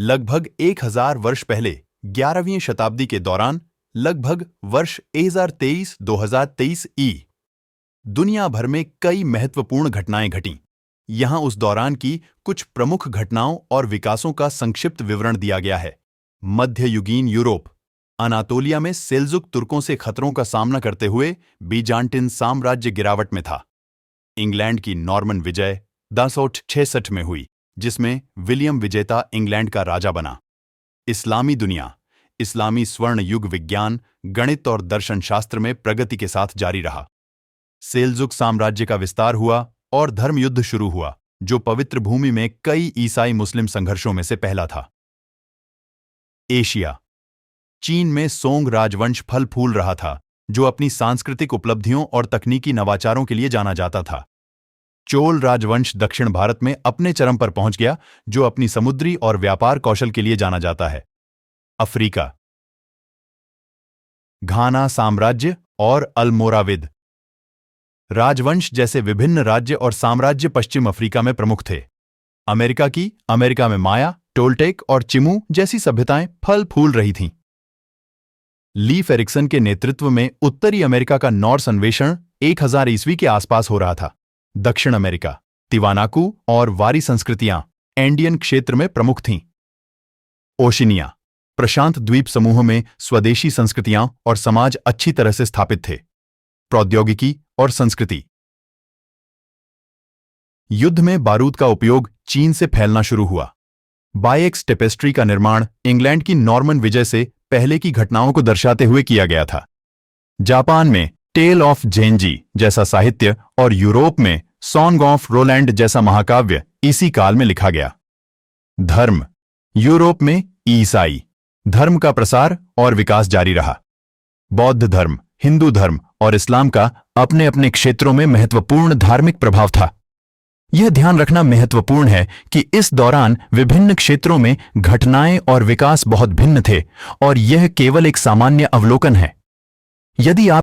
लगभग 1000 वर्ष पहले 11वीं शताब्दी के दौरान लगभग वर्ष 1023-2023 दुनिया भर में कई महत्वपूर्ण घटनाएं घटीं। यहां उस दौरान की कुछ प्रमुख घटनाओं और विकासों का संक्षिप्त विवरण दिया गया है। मध्ययुगीन यूरोप, अनातोलिया में सेल्जुक तुर्कों से खतरों का सामना करते हुए बीजांटिन साम्राज्य गिरावट में था। इंग्लैंड की नॉर्मन विजय 1066 में हुई, जिसमें विलियम विजेता इंग्लैंड का राजा बना। इस्लामी दुनिया, इस्लामी स्वर्ण युग विज्ञान, गणित और दर्शन शास्त्र में प्रगति के साथ जारी रहा। सेल्जुक साम्राज्य का विस्तार हुआ और धर्म युद्ध शुरू हुआ, जो पवित्र भूमि में कई ईसाई मुस्लिम संघर्षों में से पहला था। एशिया, चीन में सोंग राजवंश फल फूल रहा था, जो अपनी सांस्कृतिक उपलब्धियों और तकनीकी नवाचारों के लिए जाना जाता था। चोल राजवंश दक्षिण भारत में अपने चरम पर पहुंच गया, जो अपनी समुद्री और व्यापार कौशल के लिए जाना जाता है। अफ्रीका, घाना साम्राज्य और अल्मोराविद राजवंश जैसे विभिन्न राज्य और साम्राज्य पश्चिम अफ्रीका में प्रमुख थे। अमेरिका में माया, टोल्टेक और चिमू जैसी सभ्यताएं फल फूल रही थीं। लीफ एरिक्सन के नेतृत्व में उत्तरी अमेरिका का नॉर्स अन्वेषण 1000 ईस्वी के आसपास हो रहा था। दक्षिण अमेरिका, तिवानाकू और वारी संस्कृतियां एंडियन क्षेत्र में प्रमुख थीं। ओशिनिया, प्रशांत द्वीप समूह में स्वदेशी संस्कृतियां और समाज अच्छी तरह से स्थापित थे। प्रौद्योगिकी और संस्कृति, युद्ध में बारूद का उपयोग चीन से फैलना शुरू हुआ। बायेक्स टेपेस्ट्री का निर्माण इंग्लैंड की नॉर्मन विजय से पहले की घटनाओं को दर्शाते हुए किया गया था। जापान में टेल ऑफ जेंजी जैसा साहित्य और यूरोप में सॉन्ग ऑफ रोलैंड जैसा महाकाव्य इसी काल में लिखा गया। धर्म, यूरोप में ईसाई धर्म का प्रसार और विकास जारी रहा। बौद्ध धर्म, हिंदू धर्म और इस्लाम का अपने अपने क्षेत्रों में महत्वपूर्ण धार्मिक प्रभाव था। यह ध्यान रखना महत्वपूर्ण है कि इस दौरान विभिन्न क्षेत्रों में घटनाएं और विकास बहुत भिन्न थे और यह केवल एक सामान्य अवलोकन है। यदि आप